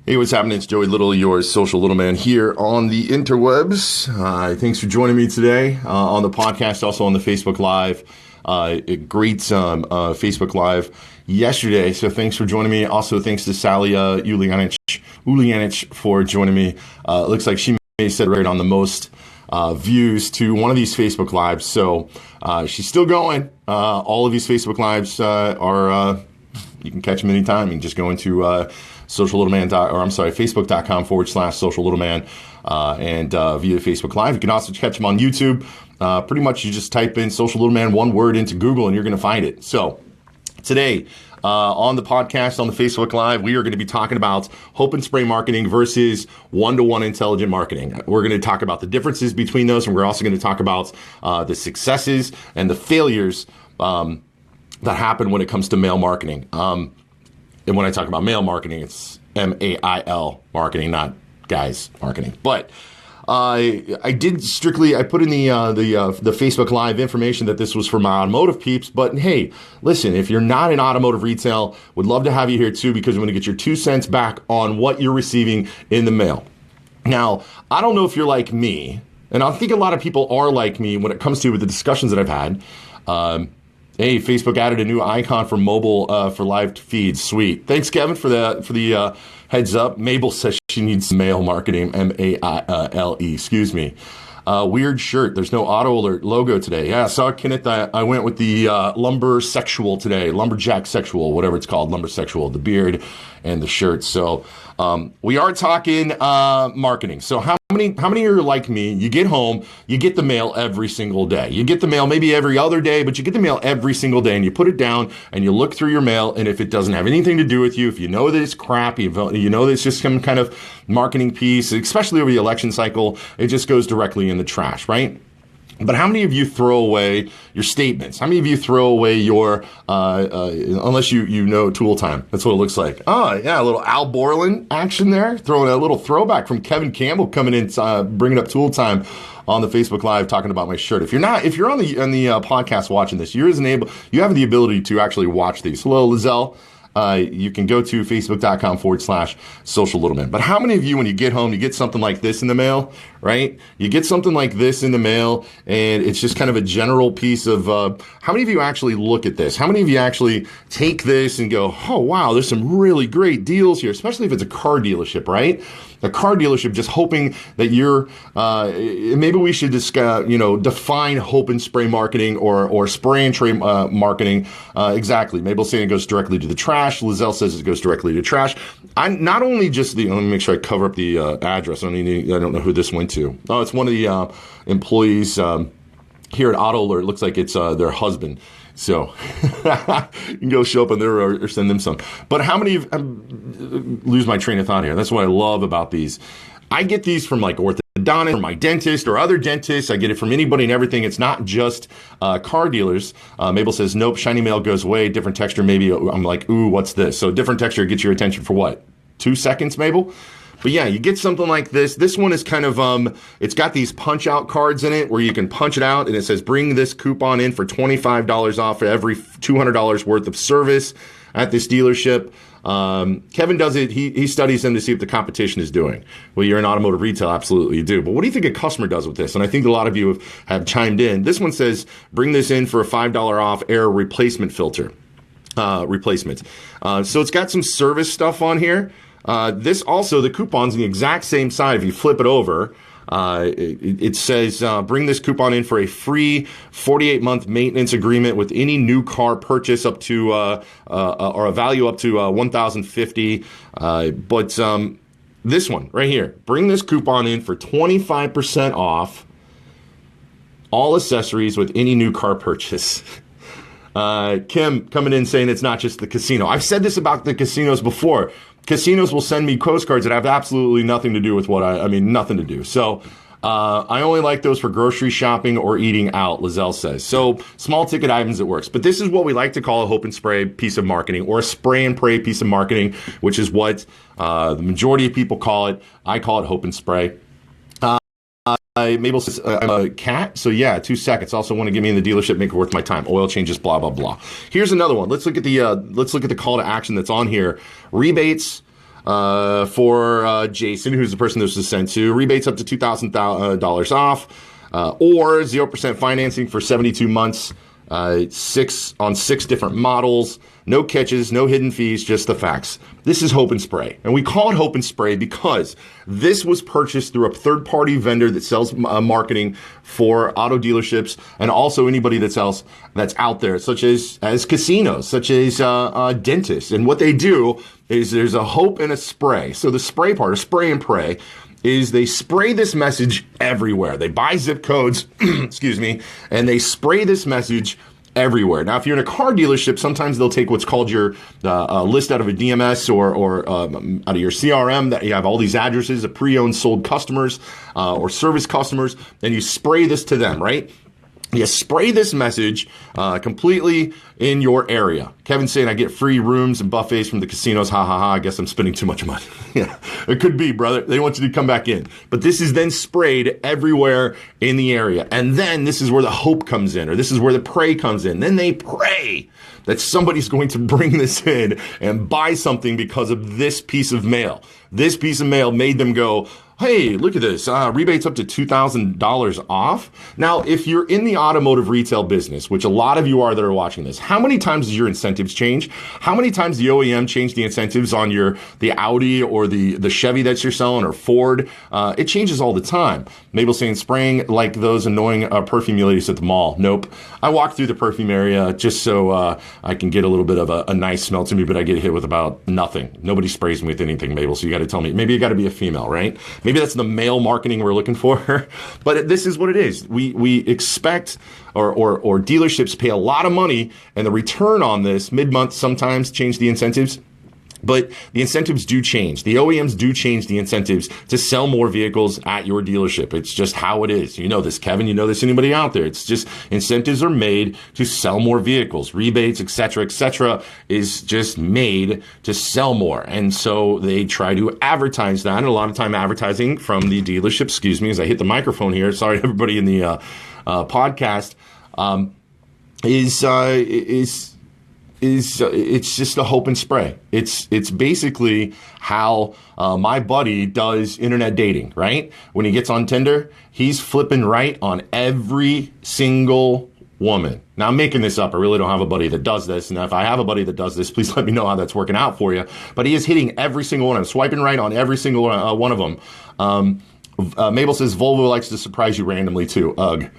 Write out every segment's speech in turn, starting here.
Hey, what's happening? It's Joey Little, your social little man here on the interwebs. Thanks for joining me today on the podcast, also on the Facebook Live. A great Facebook Live yesterday, so thanks for joining me. Also, thanks to Sally Ulianich for joining me. Looks like she may set right on the most views to one of these Facebook Lives, so she's still going. All of these Facebook Lives are, you can catch them anytime. You can just go into Facebook.com/social-little-man and via Facebook Live. You can also catch them on YouTube. Pretty much you just type in social little man, one word into Google, and you're going to find it. So today on the podcast, on the Facebook Live, we are going to be talking about hope and spray marketing versus one-to-one intelligent marketing. We're going to talk about the differences between those, and we're also going to talk about the successes and the failures that happen when it comes to mail marketing. And when I talk about mail marketing, it's M-A-I-L marketing, not guys marketing. But I put in the Facebook Live information that this was for my automotive peeps. But hey, listen, if you're not in automotive retail, would love to have you here too, because I'm going to get your 2 cents back on what you're receiving in the mail. Now, I don't know if you're like me, and I think a lot of people are like me when it comes to the discussions that I've had. Hey, Facebook added a new icon for mobile for live feeds. Sweet. Thanks, Kevin, for the heads up. Mabel says she needs mail marketing. M-A-I-L-E. Excuse me. Weird shirt. There's no auto alert logo today. Yeah, I saw Kenneth. I went with the lumber sexual today. Lumberjack sexual, whatever it's called. Lumber sexual. The beard and the shirt. So we are talking marketing. So how many are like me? You get home, you get the mail every single day. You get the mail maybe every other day, but you get the mail every single day, and you put it down and you look through your mail, and if it doesn't have anything to do with you, if you know that it's crap, you know that it's just some kind of marketing piece, especially over the election cycle, it just goes directly in the trash, right? But how many of you throw away your statements? How many of you throw away your, unless you know Tool Time? That's what it looks like. Oh, yeah, a little Al Borland action there. Throwing a little throwback from Kevin Campbell coming in, bringing up Tool Time on the Facebook Live, talking about my shirt. If you're on the podcast watching this, you have the ability to actually watch these. Hello, Lizelle. You can go to facebook.com/social little man. But how many of you, when you get home, you get something like this in the mail, right? You get something like this in the mail, and it's just kind of a general piece of, how many of you actually look at this? How many of you actually take this and go, oh, wow, there's some really great deals here, especially if it's a car dealership, right? A car dealership, just hoping that you're, maybe we should define hope and spray marketing or spray and tray marketing. Exactly. Mabel's saying it goes directly to the trash. Lizelle says it goes directly to trash. I'm not only just let me make sure I cover up the address. I don't know who this went to. Oh, it's one of the employees here at Auto Alert. It looks like it's their husband. So you can go show up in there or send them some. But how many lose my train of thought here? That's what I love about these. I get these from like orthodontist, from my dentist or other dentists. I get it from anybody and everything. It's not just car dealers. Mabel says, nope, shiny mail goes away. Different texture, maybe. I'm like, ooh, what's this? So different texture gets your attention for what? 2 seconds, Mabel? But yeah, you get something like this. This one is kind of, it's got these punch out cards in it where you can punch it out and it says, bring this coupon in for $25 off for every $200 worth of service at this dealership. Kevin does it. He studies them to see if the competition is doing. Well, you're in automotive retail. Absolutely you do. But what do you think a customer does with this? And I think a lot of you have chimed in. This one says, bring this in for a $5 off air replacement filter, replacement. So it's got some service stuff on here. This also, the coupon's the exact same side. If you flip it over, it says, bring this coupon in for a free 48-month maintenance agreement with any new car purchase up to, or a value up to $1,050. But this one right here, bring this coupon in for 25% off all accessories with any new car purchase. Kim coming in saying it's not just the casino. I've said this about the casinos before. Casinos will send me postcards that have absolutely nothing to do with nothing to do. So I only like those for grocery shopping or eating out, Lizelle says. So small ticket items, it works. But this is what we like to call a hope and spray piece of marketing, or a spray and pray piece of marketing, which is what the majority of people call it. I call it hope and spray. Mabel says, I'm a cat. So yeah, 2 seconds. Also want to get me in the dealership, make it worth my time. Oil changes, blah, blah, blah. Here's another one. Let's look at the call to action that's on here. Rebates, for Jason, who's the person this was sent to. Rebates up to $2,000 off, or 0% financing for 72 months, 6 different models. No catches, no hidden fees, just the facts. This is Hope and Spray. And we call it Hope and Spray because this was purchased through a third-party vendor that sells marketing for auto dealerships and also anybody that's out there, such as casinos, such as dentists. And what they do is there's a hope and a spray. So the spray part, a spray and pray, is they spray this message everywhere. They buy zip codes, excuse me, and they spray this message everywhere. Now, if you're in a car dealership, sometimes they'll take what's called your list out of a DMS or out of your CRM that you have all these addresses of pre-owned sold customers or service customers, and you spray this to them, right? You spray this message completely in your area. Kevin's saying I get free rooms and buffets from the casinos. Ha ha ha. I guess I'm spending too much money. Yeah, it could be, brother. They want you to come back in. But this is then sprayed everywhere in the area. And then this is where the hope comes in, or this is where the pray comes in. Then they pray that somebody's going to bring this in and buy something because of this piece of mail. This piece of mail made them go, hey, look at this, rebates up to $2,000 off. Now, if you're in the automotive retail business, which a lot of you are that are watching this, how many times does your incentives change? How many times the OEM change the incentives on the Audi or the Chevy that you're selling, or Ford? It changes all the time. Mabel's saying spraying like those annoying perfume ladies at the mall. Nope. I walk through the perfume area just so I can get a little bit of a nice smell to me, but I get hit with about nothing. Nobody sprays me with anything, Mabel, so you got to tell me. Maybe you got to be a female, right? Maybe that's the male marketing we're looking for. But this is what it is. We expect or dealerships pay a lot of money, and the return on this mid-month sometimes change the incentives. But the incentives do change. The OEMs do change the incentives to sell more vehicles at your dealership. It's just how it is. You know this, Kevin. You know this, anybody out there. It's just incentives are made to sell more vehicles. Rebates, et cetera, is just made to sell more. And so they try to advertise that. And a lot of time advertising from the dealership, excuse me, as I hit the microphone here. Sorry, everybody in the podcast, it's just a hope and spray. It's basically how my buddy does internet dating, right? When he gets on Tinder, he's flipping right on every single woman. Now, I'm making this up. I really don't have a buddy that does this. And if I have a buddy that does this, please let me know how that's working out for you. But he is hitting every single one. I'm swiping right on every single one of them. Mabel says Volvo likes to surprise you randomly too. Ugh.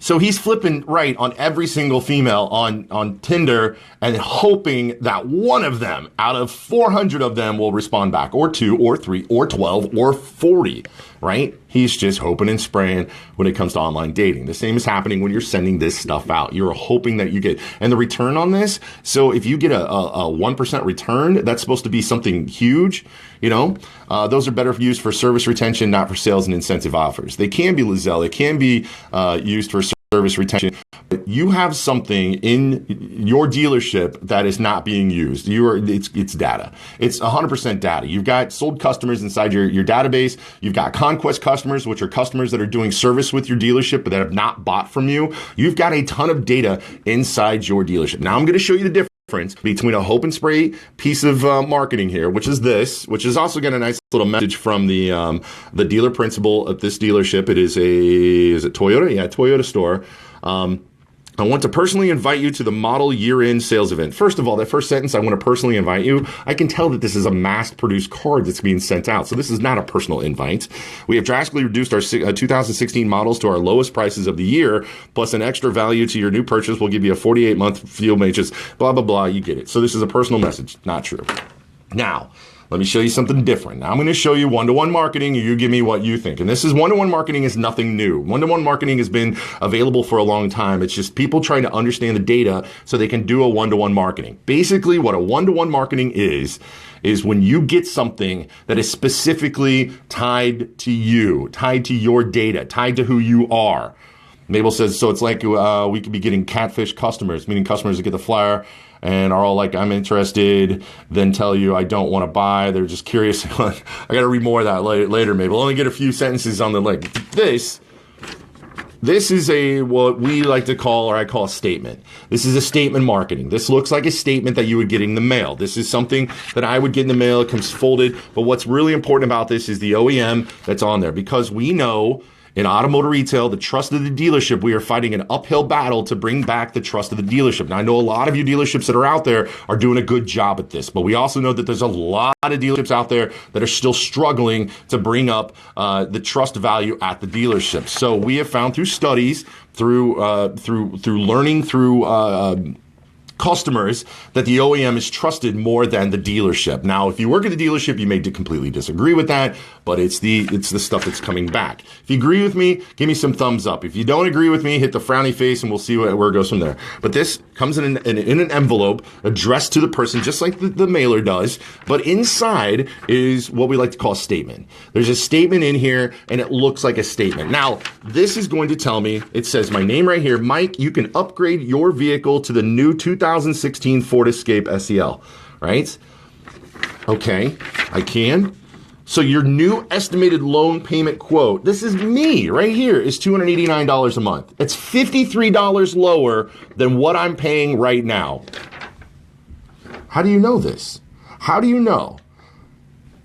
So he's flipping right on every single female on Tinder and hoping that one of them out of 400 of them will respond back, or 2 or 3 or 12 or 40, right? He's just hoping and spraying when it comes to online dating. The same is happening when you're sending this stuff out. You're hoping that you get, and the return on this, so if you get a 1% return, that's supposed to be something huge, you know? Those are better used for service retention, not for sales and incentive offers. They can be Lizelle. They can be used for service retention. But you have something in your dealership that is not being used. It's data. It's 100% data. You've got sold customers inside your database. You've got conquest customers, which are customers that are doing service with your dealership but that have not bought from you. You've got a ton of data inside your dealership. Now I'm going to show you the difference between a hope and spray piece of marketing here, which is this, which is also got a nice little message from the dealer principal at this dealership. Is it Toyota? Yeah, Toyota store. I want to personally invite you to the model year-end sales event. First of all, that first sentence, I want to personally invite you. I can tell that this is a mass-produced card that's being sent out. So this is not a personal invite. We have drastically reduced our 2016 models to our lowest prices of the year, plus an extra value to your new purchase. We'll give you a 48-month fuel matrix, blah, blah, blah. You get it. So this is a personal message. Not true. Now, let me show you something different. Now I'm going to show you one-to-one marketing, and you give me what you think. And this is one-to-one marketing is nothing new. One-to-one marketing has been available for a long time. It's just people trying to understand the data so they can do a one-to-one marketing. Basically, what a one-to-one marketing is when you get something that is specifically tied to you, tied to your data, tied to who you are. Mabel says, so it's like we could be getting catfish customers, meaning customers that get the flyer and are all like, I'm interested, then tell you I don't want to buy. They're just curious. I got to read more of that later, Mabel. I'll only get a few sentences on the link. This This is what we like to call, or I call a statement. This is a statement marketing. This looks like a statement that you would get in the mail. This is something that I would get in the mail. It comes folded. But what's really important about this is the OEM that's on there, because we know in automotive retail, the trust of the dealership, we are fighting an uphill battle to bring back the trust of the dealership. Now, I know a lot of you dealerships that are out there are doing a good job at this, but we also know that there's a lot of dealerships out there that are still struggling to bring up the trust value at the dealership. So we have found through studies, through learning, through customers, that the OEM is trusted more than the dealership. Now, if you work at the dealership, you may completely disagree with that, but it's the stuff that's coming back. If you agree with me, give me some thumbs up. If you don't agree with me, hit the frowny face and we'll see where it goes from there. But this comes in an envelope addressed to the person, just like the mailer does. But inside is what we like to call a statement. There's a statement in here and it looks like a statement. Now, this is going to tell me, it says my name right here, Mike, you can upgrade your vehicle to the new 2016 Ford Escape SEL, right? Okay, I can. So your new estimated loan payment quote, this is me right here, is $289 a month. It's $53 lower than what I'm paying right now. How do you know this? How do you know?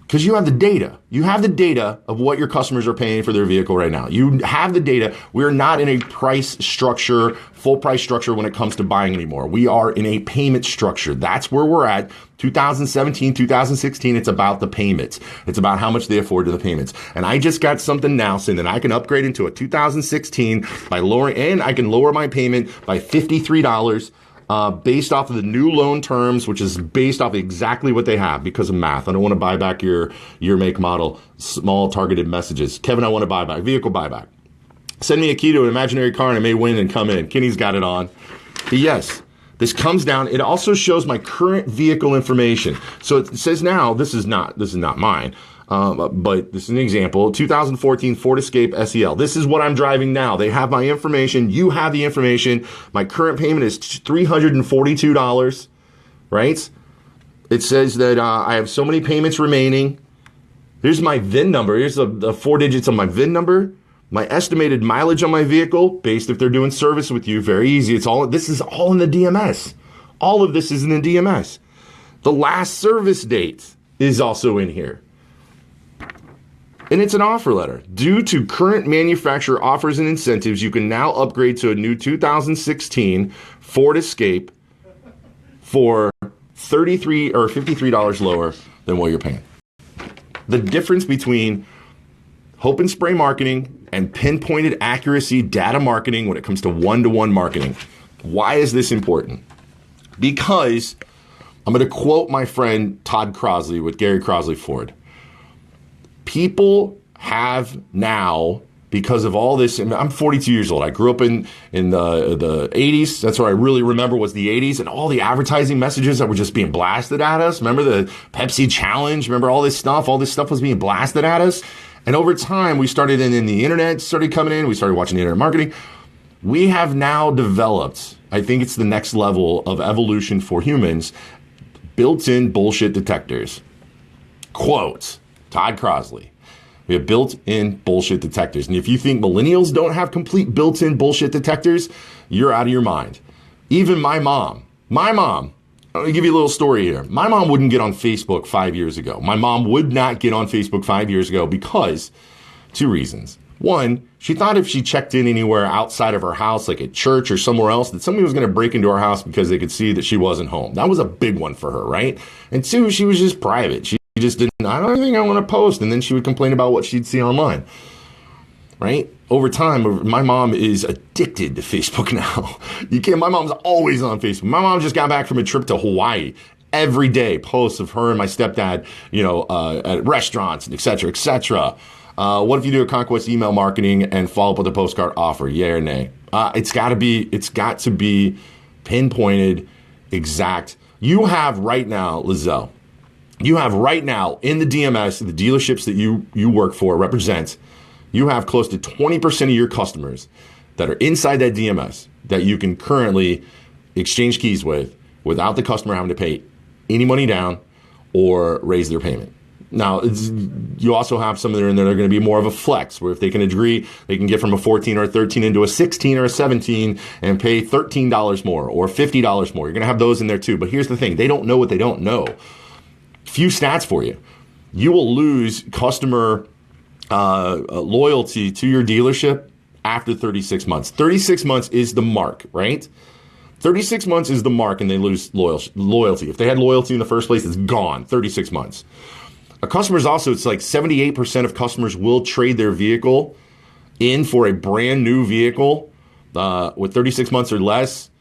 Because you have the data. You have the data of what your customers are paying for their vehicle right now. You have the data. We're not in a price structure, full price structure when it comes to buying anymore. We are in a payment structure. That's where we're at. 2017, 2016, it's about the payments. It's about how much they afford to the payments. And I just got something now saying that I can upgrade into a 2016 by lowering, and I can lower my payment by $53. Based off of the new loan terms, which is based off exactly what they have because of math. I don't want to buy back your make, model, small targeted messages. Kevin, I want to buy back, vehicle buyback. Send me a key to an imaginary car and I may win and come in. Kenny's got it on. But yes, this comes down. It also shows my current vehicle information. So it says now, this is not mine. But this is an example, 2014 Ford Escape SEL. This is what I'm driving now. They have my information. You have the information. My current payment is $342, right? It says that I have so many payments remaining. Here's my VIN number. Here's the 4 digits of my VIN number. My estimated mileage on my vehicle, based if they're doing service with you, very easy. This is all in the DMS. All of this is in the DMS. The last service date is also in here. And it's an offer letter. Due to current manufacturer offers and incentives, you can now upgrade to a new 2016 Ford Escape for $33 or $53 lower than what you're paying. The difference between hope and spray marketing and pinpointed accuracy data marketing when it comes to one-to-one marketing. Why is this important? Because I'm going to quote my friend Todd Crosley with Gary Crosley Ford. People have now, because of all this, I'm 42 years old. I grew up in the 80s. That's what I really remember was the 80s and all the advertising messages that were just being blasted at us. Remember the Pepsi challenge? Remember all this stuff? All this stuff was being blasted at us. And over time, we started in the internet started coming in. We started watching the internet marketing. We have now developed, I think it's the next level of evolution for humans, built-in bullshit detectors. Quote, Todd Crosley. We have built-in bullshit detectors. And if you think millennials don't have complete built-in bullshit detectors, you're out of your mind. Even my mom, let me give you a little story here. My mom wouldn't get on Facebook 5 years ago. My mom would not get on Facebook 5 years ago because 2 reasons. One, she thought if she checked in anywhere outside of her house, like at church or somewhere else, that somebody was going to break into our house because they could see that she wasn't home. That was a big one for her, right? And 2, she was just private. She just didn't, I don't think I want to post. And then she would complain about what she'd see online, right? Over time, my mom is addicted to Facebook now. My mom's always on Facebook. My mom just got back from a trip to Hawaii. Every day, posts of her and my stepdad, at restaurants, et cetera, et cetera. What if you do a Conquest email marketing and follow up with a postcard offer? Yeah or nay? It's got to be pinpointed, exact. You have right now, Lizelle, you have right now in the DMS, the dealerships that you work for, represent, you have close to 20% of your customers that are inside that DMS that you can currently exchange keys with without the customer having to pay any money down or raise their payment. Now, you also have some that are in there that are going to be more of a flex, where if they can agree, they can get from a 14 or a 13 into a 16 or a 17 and pay $13 more or $50 more. You're going to have those in there too. But here's the thing. They don't know what they don't know. Few stats for you. You will lose customer loyalty to your dealership after 36 months. 36 months is the mark, right? 36 months is the mark, and they lose loyalty. If they had loyalty in the first place, it's gone. 36 months. A customer is also, it's like 78% of customers will trade their vehicle in for a brand new vehicle with 36 months or less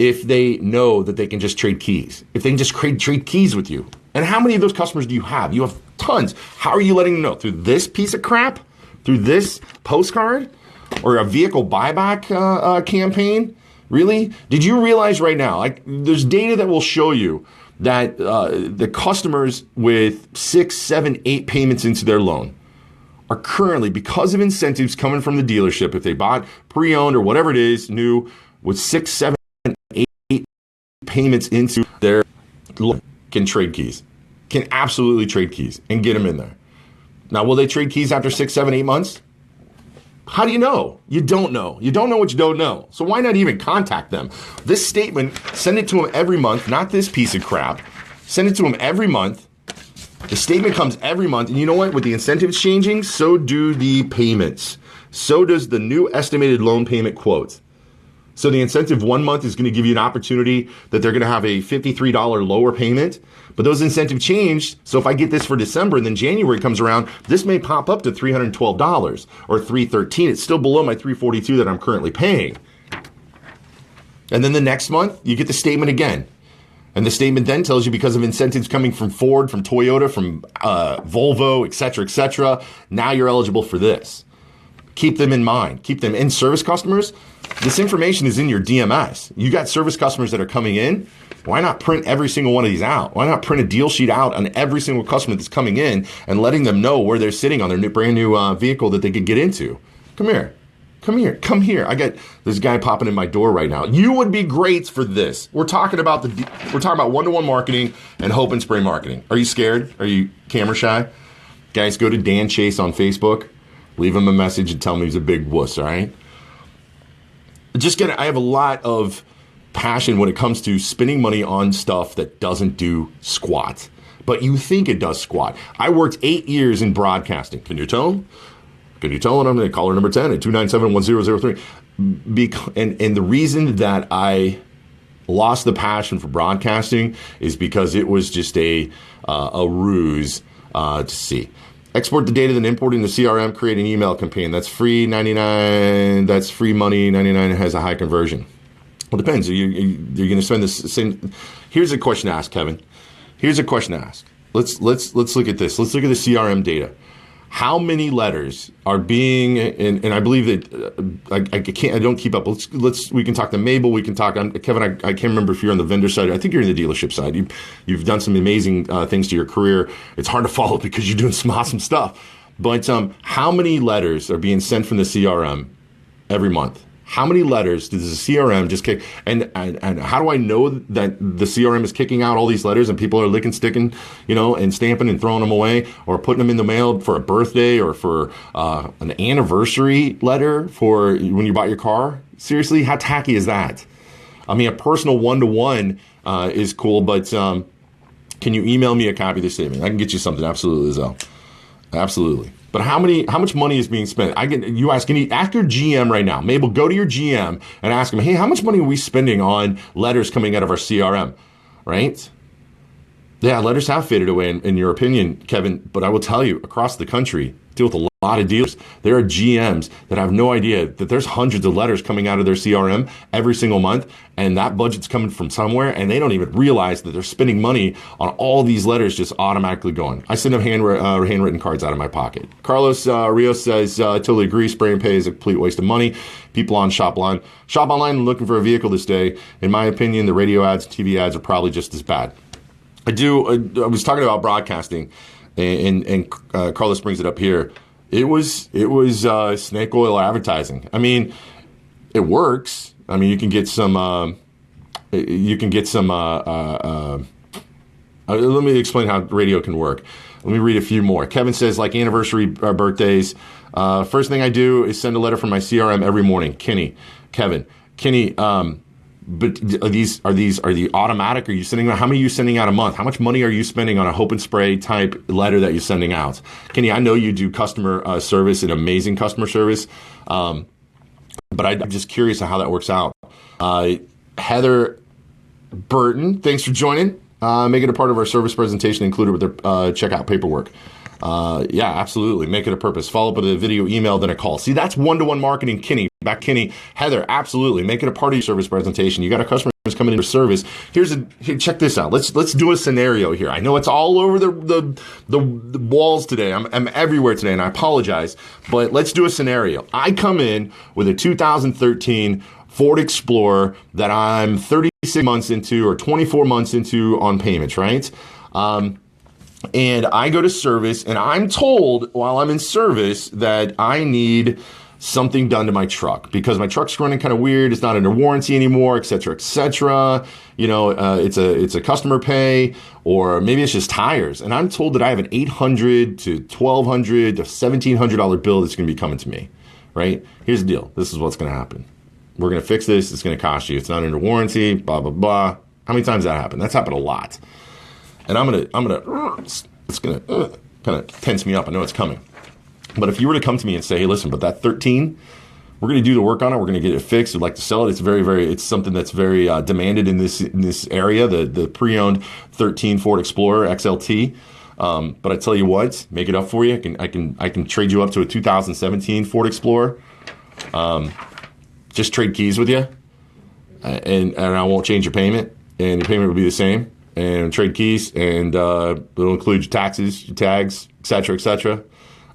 if they know that they can just trade keys. If they can just trade keys with you. And how many of those customers do you have? You have tons. How are you letting them know? Through this piece of crap? Through this postcard? Or a vehicle buyback campaign? Really? Did you realize right now, like, there's data that will show you that the customers with 6, 7, 8 payments into their loan are currently, because of incentives coming from the dealership, if they bought pre-owned or whatever it is, new, with 6, 7, 8 payments into their loan, can trade keys. Can absolutely trade keys and get them in there. Now, will they trade keys after 6, 7, 8 months? How do you know? You don't know. You don't know what you don't know. So why not even contact them? This statement, send it to them every month, not this piece of crap. Send it to them every month. The statement comes every month. And you know what? With the incentives changing, so do the payments. So does the new estimated loan payment quote. So the incentive 1 month is going to give you an opportunity that they're going to have a $53 lower payment. But those incentives changed. So if I get this for December and then January comes around, this may pop up to $312 or $313. It's still below my $342 that I'm currently paying. And then the next month, you get the statement again. And the statement then tells you, because of incentives coming from Ford, from Toyota, from Volvo, et cetera, now you're eligible for this. Keep them in mind. Keep them in. Service customers, this information is in your DMS. You got service customers that are coming in. Why not print every single one of these out? Why not print a deal sheet out on every single customer that's coming in and letting them know where they're sitting on their brand new vehicle that they could get into? Come here. Come here. I got this guy popping in my door right now. You would be great for this. We're talking about one-to-one marketing and hope and spray marketing. Are you scared? Are you camera shy? Guys, go to Dan Chase on Facebook. Leave him a message and tell him he's a big wuss, all right? I have a lot of passion when it comes to spending money on stuff that doesn't do squat. But you think it does squat. I worked 8 years in broadcasting. Can you tell him? Can you tell him? I'm going to call her number 10 at 297-1003. And the reason that I lost the passion for broadcasting is because it was just a ruse to see. Export the data, then import in the CRM, create an email campaign. That's free, 99. That's free money, 99 has a high conversion. Well, it depends. You're going to spend the same. Here's a question to ask, Kevin. Here's a question to ask. Let's look at this. Let's look at the CRM data. How many letters are being, and I believe that I don't keep up. We can talk to Mabel. We can talk. Kevin, I can't remember if you're on the vendor side. I think you're in the dealership side. You've done some amazing things to your career. It's hard to follow because you're doing some awesome stuff. But how many letters are being sent from the CRM every month? How many letters does the CRM just kick? And how do I know that the CRM is kicking out all these letters and people are licking, sticking, and stamping and throwing them away, or putting them in the mail for a birthday or for an anniversary letter for when you bought your car? Seriously, how tacky is that? I mean, a personal one-to-one is cool, but can you email me a copy of the statement? I can get you something. Absolutely, Zell. Absolutely. But how much money is being spent? Ask your GM right now. Mabel, go to your GM and ask him, hey, how much money are we spending on letters coming out of our CRM, right? Yeah, letters have faded away in your opinion, Kevin, but I will tell you, across the country, deal with a lot of dealers. There are GMs that have no idea that there's hundreds of letters coming out of their CRM every single month, and that budget's coming from somewhere, and they don't even realize that they're spending money on all these letters just automatically going. I send them handwritten cards out of my pocket. Carlos Rios says, totally agree, spray and pay is a complete waste of money. People on Shop Online looking for a vehicle this day. In my opinion, the radio ads, TV ads are probably just as bad. I was talking about broadcasting, and Carlos brings it up here. It was snake oil advertising. I mean, it works. I mean, you can get some Let me explain how radio can work. Let me read a few more. Kevin says, like anniversary birthdays, first thing I do is send a letter from my CRM every morning. Kenny, but are these automatic? Are you sending out? How many are you sending out a month? How much money are you spending on a Hope and Spray type letter that you're sending out? Kenny, I know you do customer service and amazing customer service, but I'm just curious how that works out. Heather Burton, thanks for joining. Make it a part of our service presentation included with their checkout paperwork. Yeah, absolutely. Make it a purpose. Follow up with a video, email, then a call. See, that's one-to-one marketing. Kenny, Heather, absolutely. Make it a part of your service presentation. You got a customer who's coming into service. Here, check this out. Let's do a scenario here. I know it's all over the walls today. I'm everywhere today, and I apologize. But let's do a scenario. I come in with a 2013 Ford Explorer that I'm 36 months into or 24 months into on payments, right? And I go to service, and I'm told while I'm in service that I need something done to my truck because my truck's running kind of weird. It's not under warranty anymore, et cetera, et cetera. It's a customer pay, or maybe it's just tires. And I'm told that I have an $800 to $1,200 to $1,700 bill that's going to be coming to me, right? Here's the deal. This is what's going to happen. We're going to fix this. It's going to cost you. It's not under warranty, blah, blah, blah. How many times that happened? That's happened a lot. And it's going to kind of tense me up. I know it's coming. But if you were to come to me and say, hey, listen, but that 13, we're going to do the work on it. We're going to get it fixed. We'd like to sell it. It's it's something that's very demanded in this area, the pre-owned 13 Ford Explorer XLT. But I tell you what, make it up for you. I can trade you up to a 2017 Ford Explorer. Just trade keys with you, and I won't change your payment, and your payment will be the same. And trade keys, and it'll include your taxes, your tags, et cetera,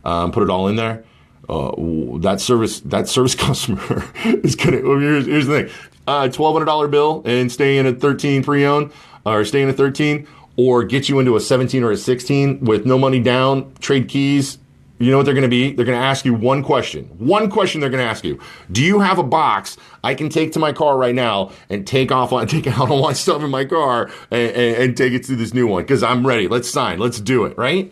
put it all in there. That service customer is gonna. Here's the thing: $1,200 bill and stay in a 13 pre-owned, or stay in a 13, or get you into a 17 or a 16 with no money down, trade keys. You know what they're going to be? They're going to ask you one question. One question they're going to ask you. Do you have a box I can take to my car right now and take out all my stuff in my car and take it to this new one? Because I'm ready. Let's sign. Let's do it, right?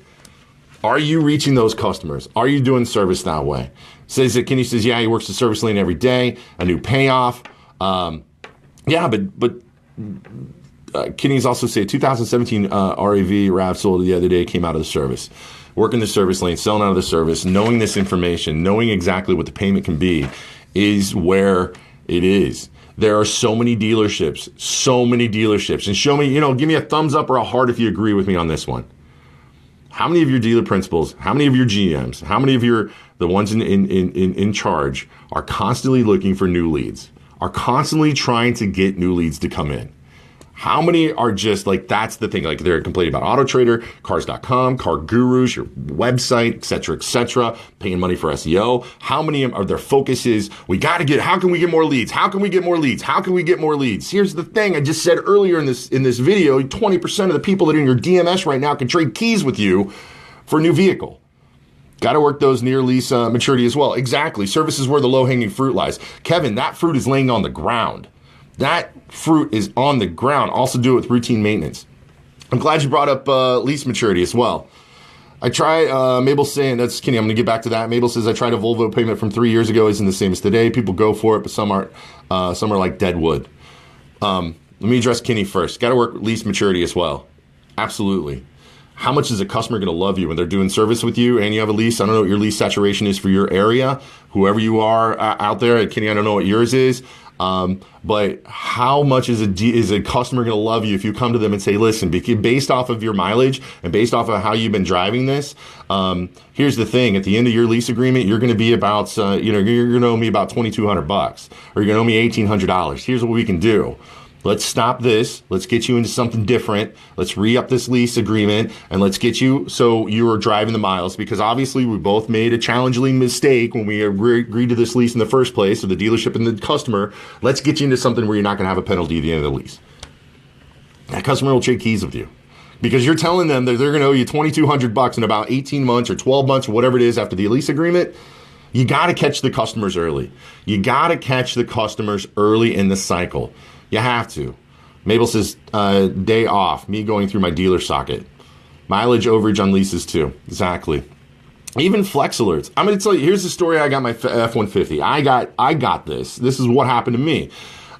Are you reaching those customers? Are you doing service that way? Kenny says, yeah, he works the service lane every day. A new payoff. Yeah, but Kenny's also say 2017 RAV RAV sold the other day, came out of the service. Working the service lane, selling out of the service, knowing this information, knowing exactly what the payment can be is where it is. There are so many dealerships. And show me, give me a thumbs up or a heart if you agree with me on this one. How many of your dealer principals, how many of your GMs, how many of the ones in charge are constantly looking for new leads, are constantly trying to get new leads to come in? How many are just like, that's the thing, like they're complaining about AutoTrader, Cars.com, Car Gurus, your website, et cetera, paying money for SEO? How many are their focus is, how can we get more leads? How can we get more leads? How can we get more leads? Here's the thing, I just said earlier in this video, 20% of the people that are in your DMS right now can trade keys with you for a new vehicle. Got to work those near lease maturity as well. Exactly, service is where the low-hanging fruit lies. Kevin, that fruit is laying on the ground. That fruit is on the ground. Also do it with routine maintenance. I'm glad you brought up lease maturity as well. I try, Mabel's saying, that's Kenny, I'm going to get back to that. Mabel says, I tried a Volvo payment from 3 years ago. Isn't the same as today. People go for it, but some are like dead wood. Let me address Kenny first. Got to work with lease maturity as well. Absolutely. How much is a customer going to love you when they're doing service with you and you have a lease? I don't know what your lease saturation is for your area. Whoever you are out there, Kenny, I don't know what yours is. But how much is a customer going to love you if you come to them and say, listen, based off of your mileage and based off of how you've been driving this, here's the thing, at the end of your lease agreement, you're going to be about, you're going to owe me about $2,200 or you're going to owe me $1,800. Here's what we can do. Let's stop this. Let's get you into something different. Let's re-up this lease agreement and let's get you so you are driving the miles, because obviously we both made a challenging mistake when we agreed to this lease in the first place, so the dealership and the customer. Let's get you into something where you're not going to have a penalty at the end of the lease. That customer will trade keys with you because you're telling them that they're going to owe you $2,200 in about 18 months or 12 months or whatever it is after the lease agreement. You got to catch the customers early. You got to catch the customers early in the cycle. You have to. Mabel says, day off, me going through my dealer socket. Mileage overage on leases too. Exactly. Even flex alerts. I'm going to tell you, here's the story I got my F-150. I got this. This is what happened to me.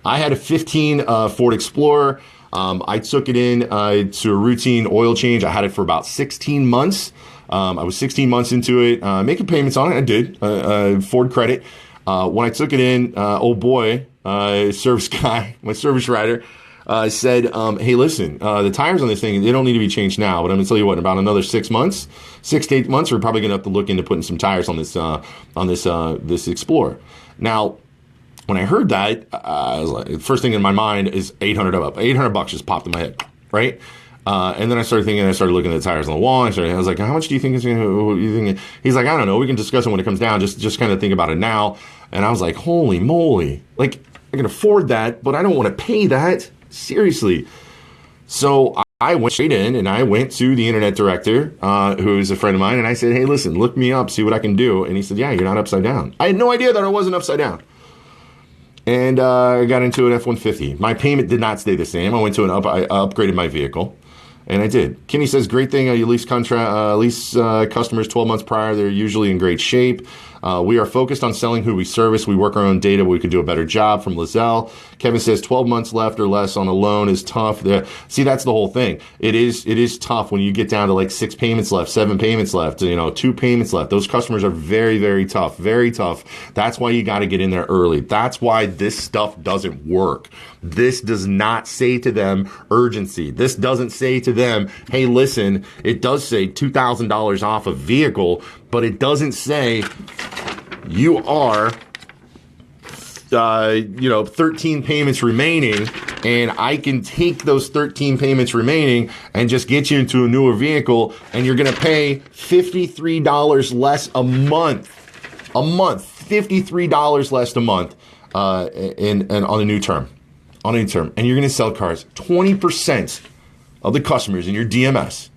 I had a 15 Ford Explorer. I took it in to a routine oil change. I had it for about 16 months. I was 16 months into it, making payments on it. I did, Ford credit. When I took it in, oh boy, service guy, my service writer, said, hey, listen, the tires on this thing, they don't need to be changed now, but I'm going to tell you what, in about another 6 months, 6 to 8 months, we're probably going to have to look into putting some tires on this Explorer. Now, when I heard that, I was like, the first thing in my mind is $800 just popped in my head, right? And then I started thinking, I started looking at the tires on the wall. I was like, how much do you think it's going to, he's like, I don't know. We can discuss it when it comes down. Just kind of think about it now. And I was like, holy moly. Like, I can afford that, but I don't want to pay that. Seriously. So I went straight in and I went to the internet director, who's a friend of mine. And I said, hey, listen, look me up, see what I can do. And he said, yeah, you're not upside down. I had no idea that I wasn't upside down. And I got into an F-150. My payment did not stay the same. I went to I upgraded my vehicle. And I did. Kenny says, great thing. You lease customers 12 months prior. They're usually in great shape. We are focused on selling who we service. We work our own data. We could do a better job from Lizelle. Kevin says 12 months left or less on a loan is tough. See, that's the whole thing. It is tough when you get down to like 6 payments left, 7 payments left, 2 payments left. Those customers are very, very tough, very tough. That's why you got to get in there early. That's why this stuff doesn't work. This does not say to them urgency. This doesn't say to them, hey, listen, it does say $2,000 off a vehicle, but it doesn't say you are 13 payments remaining, and I can take those 13 payments remaining and just get you into a newer vehicle, and you're going to pay $53 less a month. $53 less a month and on a new term. And you're going to sell cars. 20% of the customers in your DMS,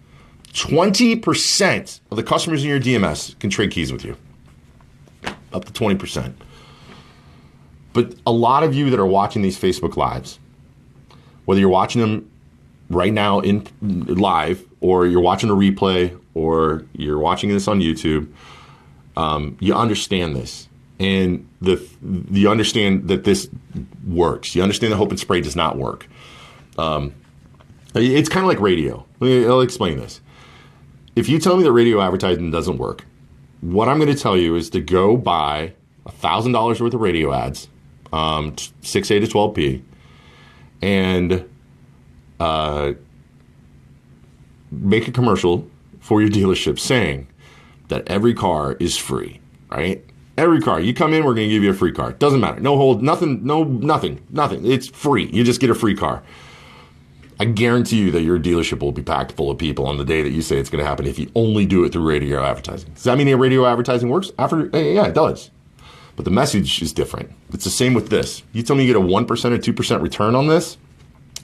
20% of the customers in your DMS can trade keys with you. Up to 20%. But a lot of you that are watching these Facebook Lives, whether you're watching them right now in live, or you're watching a replay, or you're watching this on YouTube, you understand this. And you understand that this works. You understand that Hope and Spray does not work. It's kind of like radio. I'll explain this. If you tell me that radio advertising doesn't work, what I'm going to tell you is to go buy $1,000 worth of radio ads, 6A to 12P, and make a commercial for your dealership saying that every car is free, right? Every car. You come in, we're going to give you a free car. Doesn't matter. No hold, nothing, nothing. It's free. You just get a free car. I guarantee you that your dealership will be packed full of people on the day that you say it's going to happen if you only do it through radio advertising. Does that mean that radio advertising works? Yeah, it does. But the message is different. It's the same with this. You tell me you get a 1% or 2% return on this,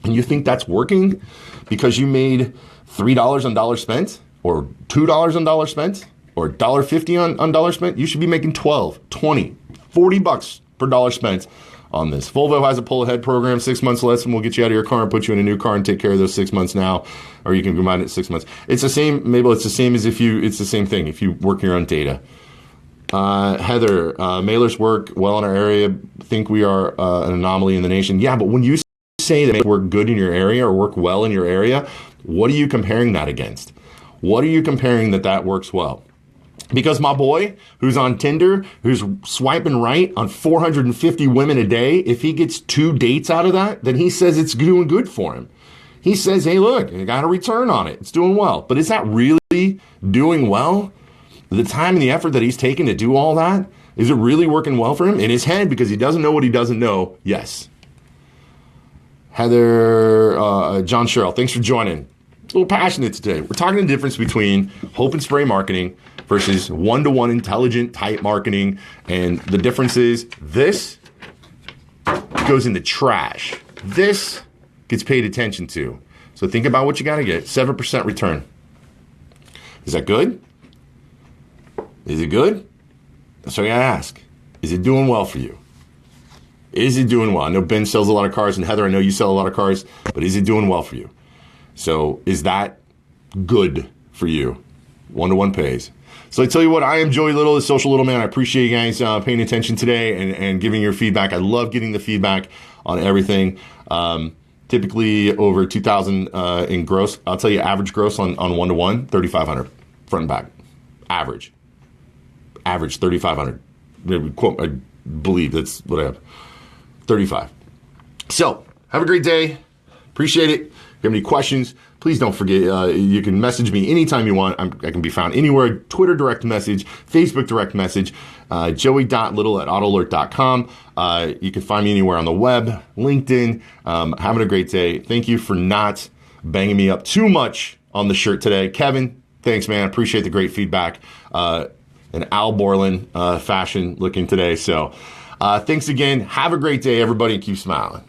and you think that's working because you made $3 on dollar spent, or $2 on dollar spent, or $1.50 on dollar spent, you should be making $12, $20, $40 per dollar spent on this. Volvo has a pull ahead program, 6 months less, and we'll get you out of your car and put you in a new car and take care of those 6 months now, or you can combine it 6 months. It's the same, Mabel, it's the same as it's the same thing if you work your own data. Heather, mailers work well in our area, think we are an anomaly in the nation. Yeah, but when you say that they work good in your area or work well in your area, what are you comparing that against? What are you comparing that works well? Because my boy, who's on Tinder, who's swiping right on 450 women a day, if he gets 2 dates out of that, then he says it's doing good for him. He says, hey, look, I got a return on it. It's doing well. But is that really doing well? The time and the effort that he's taken to do all that, is it really working well for him? In his head, because he doesn't know what he doesn't know, yes. Heather, John Sherrill, thanks for joining. A little passionate today. We're talking the difference between Hope and Spray marketing versus one-to-one intelligent type marketing. And the difference is this goes in the trash. This gets paid attention to. So think about what you got to get. 7% return. Is that good? Is it good? That's what I got to ask. Is it doing well for you? Is it doing well? I know Ben sells a lot of cars, and Heather, I know you sell a lot of cars, but is it doing well for you? So is that good for you? One-to-one pays. So I tell you what, I am Joey Little, the Social Little Man. I appreciate you guys paying attention today and giving your feedback. I love getting the feedback on everything. Typically over 2,000 in gross. I'll tell you, average gross on one-to-one, 3,500 front and back. Average 3,500. Quote, I believe that's what I have. 35. So have a great day. Appreciate it. If you have any questions, please don't forget, you can message me anytime you want. I can be found anywhere. Twitter direct message, Facebook direct message, joey.little@autoalert.com. You can find me anywhere on the web, LinkedIn. Having a great day. Thank you for not banging me up too much on the shirt today. Kevin, thanks, man. Appreciate the great feedback. An Al Borland fashion looking today. So thanks again. Have a great day, everybody, and keep smiling.